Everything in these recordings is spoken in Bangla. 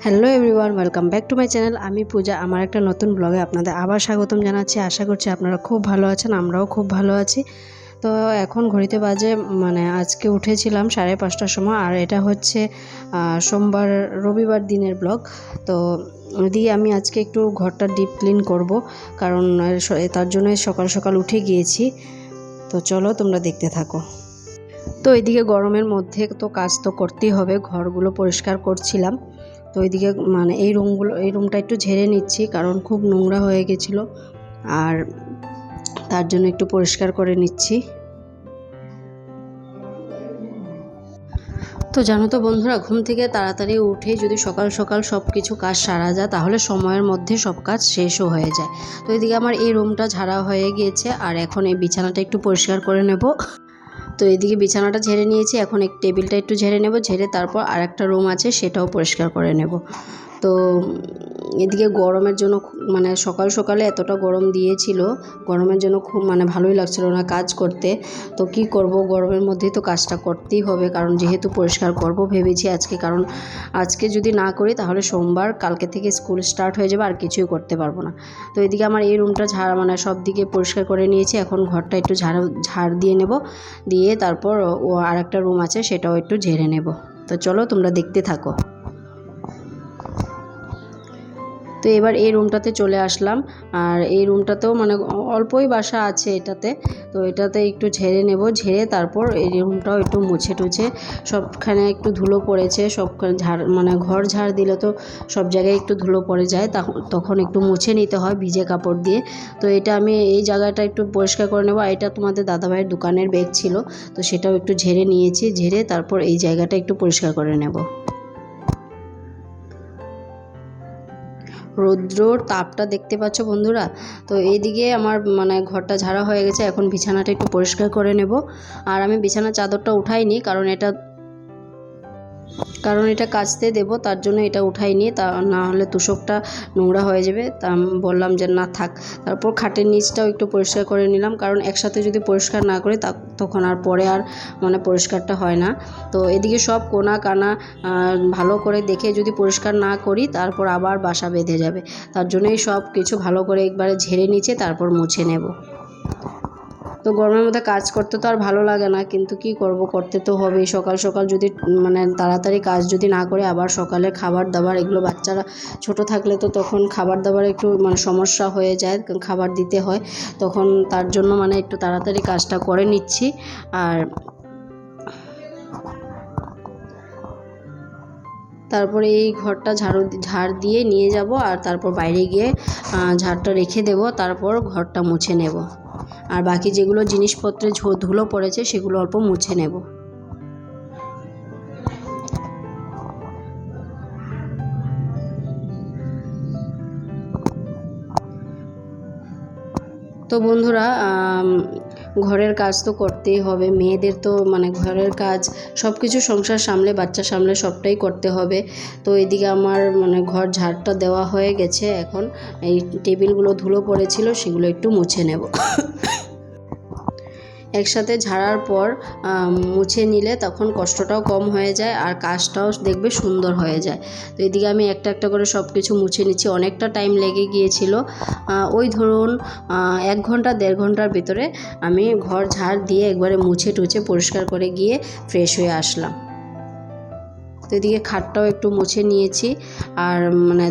Hello everyone, welcome back to my channel. আমি পূজা। আমার একটা নতুন ব্লগে আপনাদের আবার স্বাগতম জানাচ্ছি। আশা করছি আপনারা খুব ভালো আছেন, আমরাও খুব ভালো আছি। তো এখন ঘড়িতে বাজে আজকে উঠেছিলাম 5:30টার সময়, আর এটা হচ্ছে সোমবার রবিবার দিনের ব্লগ। তো দিয়ে আমি আজকে একটু ঘরটা ডিপ ক্লিন করব, কারণ তার জন্য সকাল সকাল উঠে গিয়েছি। তো চলো তোমরা দেখতে থাকো। তো এদিকে গরমের মধ্যে তো কাজ তো করতেই হবে, ঘরগুলো পরিষ্কার করছিলাম। তো এইদিকে এই রুমটা একটু ঝেড়ে নিচ্ছি, কারণ খুব নোংরা হয়ে গেছিলো, আর তার জন্য একটু পরিষ্কার করে নিচ্ছি। তো জানো তো বন্ধুরা, ঘুম থেকে তাড়াতাড়ি উঠে যদি সকাল সকাল সব কিছু কাজ সারা যায়, তাহলে সময়ের মধ্যে সব কাজ শেষও হয়ে যায়। তো এদিকে আমার এই রুমটা ঝাড়া হয়ে গিয়েছে, আর এখন এই বিছানাটা একটু পরিষ্কার করে নেব। তো এদিকে বিছানাটা ঝেড়ে নিয়েছি, এখন এই টেবিলটা একটু ঝেড়ে নেব, ঝেড়ে তারপর আর একটা রুম আছে সেটাও পরিষ্কার করে নেব। তো এদিকে গরমের জন্য সকাল সকালে এতটা গরম দিয়েছিল, গরমের জন্য খুব ভালোই লাগছিল না কাজ করতে। তো কি করব, গরমের মধ্যেই তো কাজটা করতেই হবে, কারণ যেহেতু পরিষ্কার করব ভেবেছি আজকে, কারণ আজকে যদি না করি তাহলে সোমবার কালকে থেকে স্কুল স্টার্ট হয়ে যাবে, আর কিছুই করতে পারবো না। তো এদিকে আমার এই রুমটা সব দিকে পরিষ্কার করে নিয়েছি, এখন ঘরটা একটু ঝাড় দিয়ে নেব, দিয়ে তারপর আর একটা রুম আছে সেটাও একটু ঝেড়ে নেব। তো চলো তোমরা দেখতে থাকো। তো এবার এই রুমটাতে চলে আসলাম, আর এই রুমটাতেও অল্পই বাসা আছে এটাতে। তো এটাতে একটু ঝেড়ে নেব, ঝেড়ে তারপর এই রুমটাও একটু মুছে টুছে, সবখানে একটু ধুলো পড়েছে, সবখানে ঘর ঝাড় দিলে তো সব জায়গায় একটু ধুলো পড়ে যায়, তখন একটু মুছে নিতে হয় ভিজে কাপড় দিয়ে। তো এটা আমি এই জায়গাটা একটু পরিষ্কার করে নেব। এটা তোমাদের দাদাভাইয়ের দোকানের ব্যাগ ছিল, তো সেটাও একটু ঝেড়ে নিয়েছি, ঝেড়ে তারপর এই জায়গাটা একটু পরিষ্কার করে নেব। রৌদ্রর তাপটা দেখতে পাচ্ছ বন্ধুরা। তো এইদিকে আমার ঘরটা ঝাড়া হয়ে গেছে, এখন বিছানাটা একটু পরিষ্কার করে নেব। আর আমি বিছানার চাদরটা উঠাইনি, কারণ এটা কাচতে দেব, তার জন্য এটা উঠাইনি, তা না হলে তোষকটা নোংরা হয়ে যাবে। তা আমি বললাম যে না থাক। তারপর খাটের নিচটাও একটু পরিষ্কার করে নিলাম, কারণ একসাথে যদি পরিষ্কার না করি তখন আর পরে আর পরিষ্কারটা হয় না। তো এদিকে সব কোনা কানা ভালো করে দেখে যদি পরিষ্কার না করি, তারপর আবার বাসা বেঁধে যাবে। তার জন্যই সব কিছু ভালো করে একবারে ঝেড়ে নিচে তারপর মুছে নেব। তো গরমের মধ্যে কাজ করতে তো আর ভালো লাগে না, কিন্তু কি করব, করতে তো হবেই। সকাল সকাল যদি তাড়াতাড়ি কাজ যদি না করে, আবার সকালে খাবার দাবার এগুলো, বাচ্চারা ছোট থাকলে তো তখন খাবার দাবার একটু সমস্যা হয়ে যায়, খাবার দিতে হয় তখন, তার জন্য একটু তাড়াতাড়ি কাজটা করে নিচ্ছি। আর তারপরে এই ঘরটা ঝাড় দিয়ে নিয়ে যাব, আর তারপর বাইরে গিয়ে ঝাড়টা রেখে দেব, তারপর ঘরটা মুছে নেব। আর বাকি যেগুলো জিনিসপত্রে ধুলো পড়েছে সেগুলো অল্প মুছে নেব। তো বন্ধুরা, ঘরের কাজ তো করতেই হবে, মেয়েদের তো ঘরের কাজ সব কিছু, সংসার সামলে বাচ্চা সামলে সবটাই করতে হবে। তো এদিকে আমার ঘর ঝাড়টা দেওয়া হয়ে গেছে, এখন এই টেবিলগুলো ধুলো পড়েছিল সেগুলো একটু মুছে নেব। একসাথে ঝাড়ার পর মুছে নিলে তখন কষ্টটাও কম হয়ে যায়, আর কাজটাও দেখবে সুন্দর হয়ে যায়। তো এদিকে আমি একটা একটা করে সব কিছু মুছে নিচ্ছি, অনেকটা টাইম লেগে গিয়েছিল। ওই ধরুন 1 ঘন্টা 1.5 ঘন্টার ভিতরে আমি ঘর ঝাড় দিয়ে একবারে মুছে টুছে পরিষ্কার করে গিয়ে ফ্রেশ হয়ে আসলাম। তো এদিকে খাটটাও একটু মুছে নিয়েছি, আর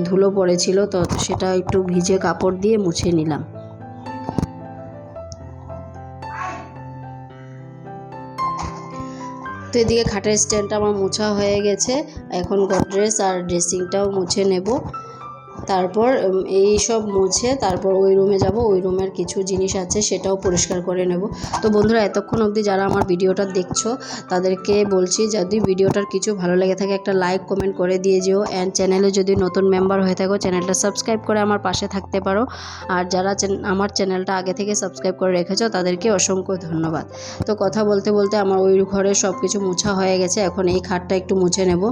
ধুলো পড়েছিল, তো সেটা একটু ভিজে কাপড় দিয়ে মুছে নিলাম। তো এদিকে খাটের স্ট্যান্ডটা আমার মোছা হয়ে গেছে, এখন গডরেজ আর ড্রেসিংটাও মুছে নেব। তারপর এই সব মুছে তারপর ওই রুমে যাব, ওই রুমের কিছু জিনিস আছে সেটাও পরিষ্কার করে নেব। তো বন্ধুরা, এতক্ষণ অবধি যারা আমার ভিডিওটা দেখছো তাদেরকে বলছি, যদি ভিডিওটার কিছু ভালো লেগে থাকে একটা লাইক কমেন্ট করে দিয়ে যেও, অ্যান্ড চ্যানেলে যদি নতুন মেম্বার হয়ে থাকো চ্যানেলটা সাবস্ক্রাইব করে আমার পাশে থাকতে পারো। আর যারা আমার চ্যানেলটা আগে থেকে সাবস্ক্রাইব করে রেখেছো তাদেরকে অসংখ্য ধন্যবাদ। তো কথা বলতে বলতে আমার ওই ঘরে সব কিছু মোছা হয়ে গেছে, এখন এই খাটটা একটু মুছে নেব,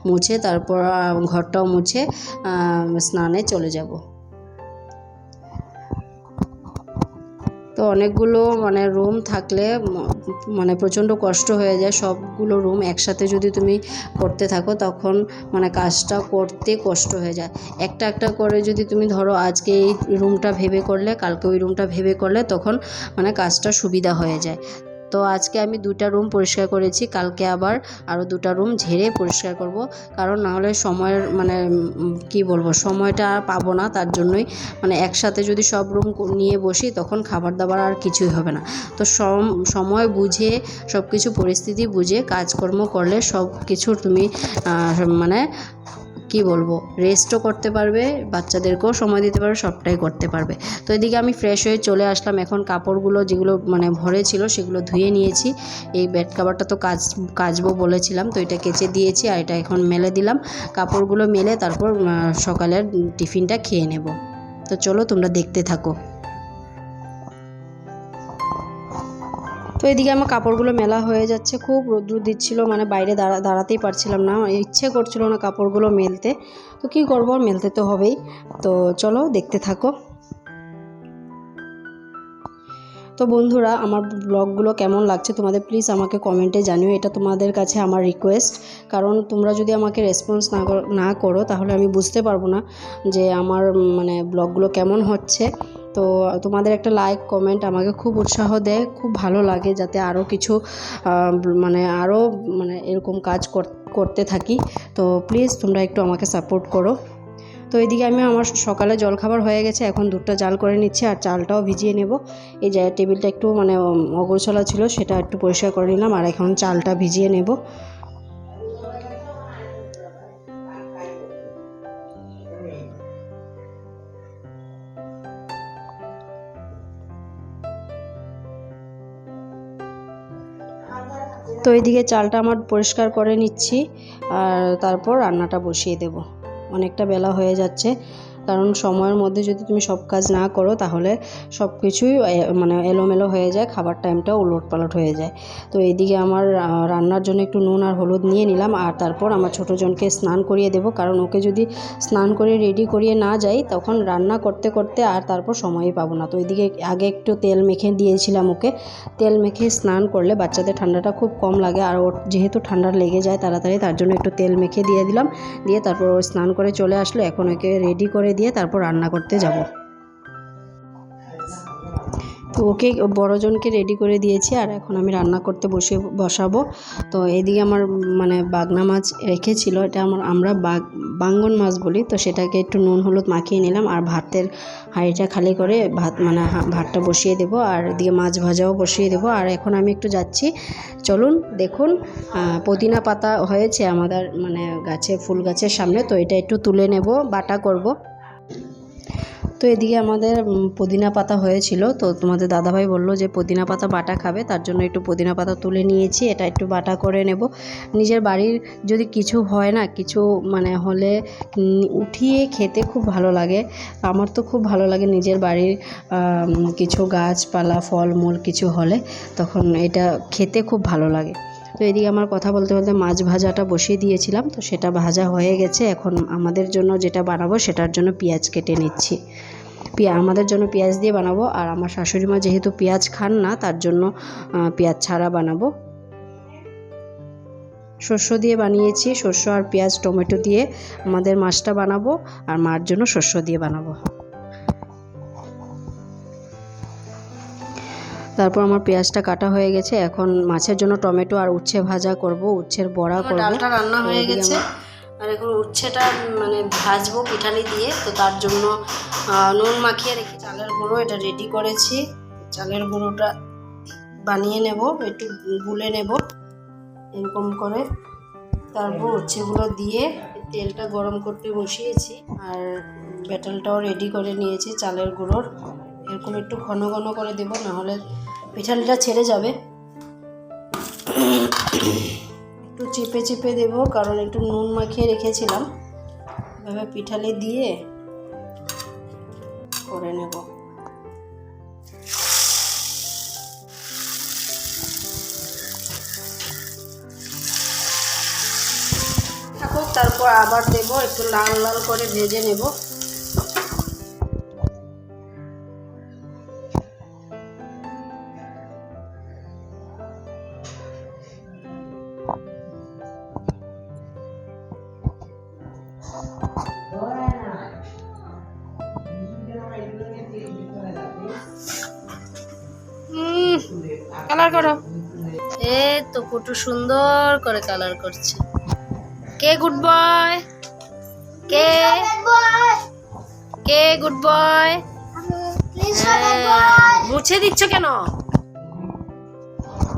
মুছে তারপর ঘরটাও মুছে স্নানে চলে যাব। তো তো অনেকগুলো মানে রুম থাকলে মানে প্রচণ্ড কষ্ট হয়ে যায়। সবগুলো রুম একসাথে যদি তুমি করতে থাকো তখন মানে কাজটা করতে কষ্ট হয়ে যায়। একটা একটা করে যদি তুমি ধরো আজকে এই রুমটা ভেবে করলে, কালকে ওই রুমটা ভেবে করলে তখন মানে কাজটা সুবিধা হয়ে যায়। তো আজকে আমি 2টা রুম পরিষ্কার করেছি, কালকে আবার আরও 2টা রুম ঝেড়ে পরিষ্কার করব, কারণ নাহলে সময়ের মানে কি বলবো, সময়টা আর পাবো না। তার জন্যই মানে একসাথে যদি সব রুম নিয়ে বসি তখন খাবার দাবার আর কিছুই হবে না। তো সময় বুঝে সব কিছু পরিস্থিতি বুঝে কাজকর্ম করলে সব কিছু তুমি মানে কি বলবো, রেস্টও করতে পারবে, বাচ্চাদেরকেও সময় দিতে পারবে, সবটাই করতে পারবে। তো এদিকে আমি ফ্রেশ হয়ে চলে আসলাম। এখন কাপড়গুলো যেগুলো মানে ভরে ছিল সেগুলো ধুয়ে নিয়েছি। এই বেড কাভারটা তো কাচবো বলেছিলাম, তো এটা কেচে দিয়েছি আর এটা এখন মেলে দিলাম। কাপড়গুলো মেলে তারপর সকালের টিফিনটা খেয়ে নেব। তো চলো তোমরা দেখতে থাকো। তো এদিকে আমার কাপড়গুলো মেলা হয়ে যাচ্ছে, খুব রোদ্দুর দিচ্ছিল, মানে বাইরে দাঁড়াতেই পারছিলাম না, ইচ্ছে করছিল না কাপড়গুলো মেলতে। তো কী করবো, মেলতে তো হবেই। তো চলো দেখতে থাকো। তো বন্ধুরা, আমার ব্লগগুলো কেমন লাগছে তোমাদের প্লিজ আমাকে কমেন্টে জানিও, এটা তোমাদের কাছে আমার রিকোয়েস্ট। কারণ তোমরা যদি আমাকে রেসপন্স না করো তাহলে আমি বুঝতে পারবো না যে আমার মানে ব্লগগুলো কেমন হচ্ছে। তো তোমাদের একটা লাইক কমেন্ট আমাকে খুব উৎসাহ দেয়, খুব ভালো লাগে, যাতে আরও কিছু মানে আরও মানে এরকম কাজ করতে থাকি। তো প্লিজ তোমরা একটু আমাকে সাপোর্ট করো। তো এদিকে আমার সকালে জলখাবার হয়ে গেছে, এখন দুধটা জাল করে নিচ্ছি আর চালটাও ভিজিয়ে নেব। এই যে টেবিলটা একটু মানে অগোছালো ছিল, সেটা একটু পরিষ্কার করে নিলাম আর এখন চালটা ভিজিয়ে নেব। তো এইদিকে চালটা আমার পরিষ্কার করে নিচ্ছি আর তারপর রান্নাটা বসিয়ে দেব। অনেকটা বেলা হয়ে যাচ্ছে, কারণ সময়ের মধ্যে যদি তুমি সব কাজ না করো তাহলে সব কিছুই মানে এলোমেলো হয়ে যায়, খাবার টাইমটাও উলটপালট হয়ে যায়। তো এইদিকে আমার রান্নার জন্য একটু নুন আর হলুদ নিয়ে নিলাম আর তারপর আমার ছোটো জনকে স্নান করিয়ে দেব, কারণ ওকে যদি স্নান করে রেডি করিয়ে না যাই তখন রান্না করতে করতে আর তারপর সময়ই পাবো না। তো এইদিকে আগে একটু তেল মেখে দিয়েছিলাম ওকে। তেল মেখে স্নান করলে বাচ্চাদের ঠান্ডাটা খুব কম লাগে, আর ওর যেহেতু ঠান্ডা লেগে যায় তাড়াতাড়ি, তার জন্য একটু তেল মেখে দিয়ে দিলাম। দিয়ে তারপর ও স্নান করে চলে আসলো, এখন ওকে রেডি করে দিয়ে তারপর রান্না করতে যাব। তো ওকে বড়জনকে রেডি করে দিয়েছি আর এখন আমি রান্না করতে বসাবো। তো এদিকে আমার মানে বাগনা মাছ রেখেছিল, এটা আমরা বাঙ্গন মাছ বলি, তো সেটাকে একটু নুন হলুদ মাখিয়ে নিলাম আর ভাতের হাঁড়িটা খালি করে ভাতটা বসিয়ে দেবো আর এদিকে মাছ ভাজাও বসিয়ে দেবো। আর এখন আমি একটু যাচ্ছি, চলুন দেখুন পুদিনা পাতা হয়েছে আমাদের মানে গাছে, ফুল গাছের সামনে, তো এটা একটু তুলে নেব, বাটা করব। তো এদিকে আমাদের পুদিনা পাতা হয়েছিল, তো তোমাদের দাদাভাই বললো যে পুদিনা পাতা বাটা খাবে, তার জন্য একটু পুদিনা পাতা তুলে নিয়েছি, এটা একটু বাটা করে নেব। নিজের বাড়ির যদি কিছু হয় না, কিছু মানে হলে উঠিয়ে খেতে খুব ভালো লাগে। আমার তো খুব ভালো লাগে নিজের বাড়ির কিছু গাছপালা ফলমূল কিছু হলে, তখন এটা খেতে খুব ভালো লাগে। তো এদিকে আমার কথা বলতে বলতে মাছ ভাজাটা বসিয়ে দিয়েছিলাম, তো সেটা ভাজা হয়ে গেছে। এখন আমাদের জন্য যেটা বানাবো সেটার জন্য পেঁয়াজ কেটে নিচ্ছি। আমাদের জন্য পেঁয়াজ দিয়ে বানাবো, আর আমার শাশুড়ি মা যেহেতু পেঁয়াজ খান না তার জন্য পেঁয়াজ ছাড়া বানাবো। শস্য দিয়ে বানিয়েছি, শস্য আর পেঁয়াজ টমেটো দিয়ে আমাদের মাছটা বানাবো, আর মার জন্য শস্য দিয়ে বানাবো। তারপর আমার পেঁয়াজটা কাটা হয়ে গেছে, এখন মাছের জন্য টমেটো আর উচ্ছে ভাজা করব, উচ্ছের বড়া করব। ডালটা রান্না হয়ে গেছে আর এখন উচ্ছেটা মানে ভাজবো পিঠালি দিয়ে। তো তার জন্য নুন মাখিয়ে রেখে চালের গুঁড়ো এটা রেডি করেছি। চালের গুঁড়োটা বানিয়ে নেব, একটু গুলে নেব এরকম করে। তারপর উচ্ছেগুলো দিয়ে তেলটা গরম করতে বসিয়েছি আর ব্যাটালটাও রেডি করে নিয়েছি চালের গুঁড়োর। এরকম একটু ঘন ঘন করে দেবো, নাহলে পিঠালিটা ছেড়ে যাবে। একটু চিপে চিপে দেবো, কারণ একটু নুন মাখিয়ে রেখেছিলাম। এভাবে পিঠালি দিয়ে করে নেব। থাকুক, তারপর আবার দেবো, একটু লাল লাল করে ভেজে নেব। কালার করো। এই তো কত সুন্দর করে কালার করছে। কে গুড বয়? কে কে গুড বয়? মুছে দিচ্ছ কেন?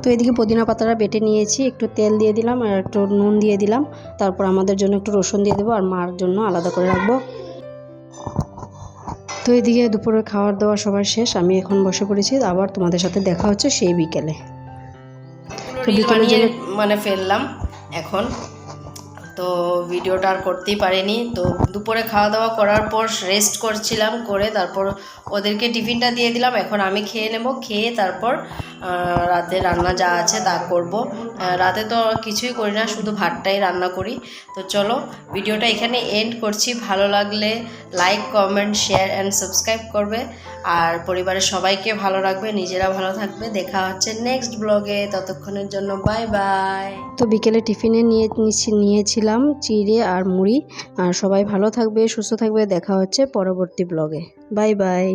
তো এদিকে পুদিনা পাতাটা বেটে নিয়েছি, একটু তেল দিয়ে দিলাম আর একটু নুন দিয়ে দিলাম, তারপর আমাদের জন্য একটু রসুন দিয়ে দেবো আর মার জন্য আলাদা করে রাখবো। তো এদিকে দুপুরে খাওয়ার দাওয়া সবার শেষ, আমি এখন বসে পড়েছি, আবার তোমাদের সাথে দেখা হচ্ছে সেই বিকেলে। তো বিকেলে মানে ফেললাম এখন, তো ভিডিওটা আর করতেই পারিনি। তো দুপুরে খাওয়া দাওয়া করার পর রেস্ট করছিলাম, করে তারপর ওদেরকে টিফিনটা দিয়ে দিলাম। এখন আমি খেয়ে নেব, খেয়ে তারপর রাতে রান্না যা আছে তা করব। রাতে তো কিছুই করি না, শুধু ভাতটাই রান্না করি। তো চলো ভিডিওটা এখানে এন্ড করছি। ভালো লাগলে like, comment, share and subscribe করবে, আর পরিবারের সবাইকে ভালো রাখবে, নিজেরা ভালো থাকবে। দেখা হচ্ছে নেক্সট ব্লগে, ততক্ষণের জন্য বাই বাই। তো বিকেলে টিফিনে নিয়েছিলাম চিড়ে আর মুড়ি। আর সবাই ভালো থাকবে, সুস্থ থাকবে। দেখা হচ্ছে পরবর্তী ব্লগে। Bye bye.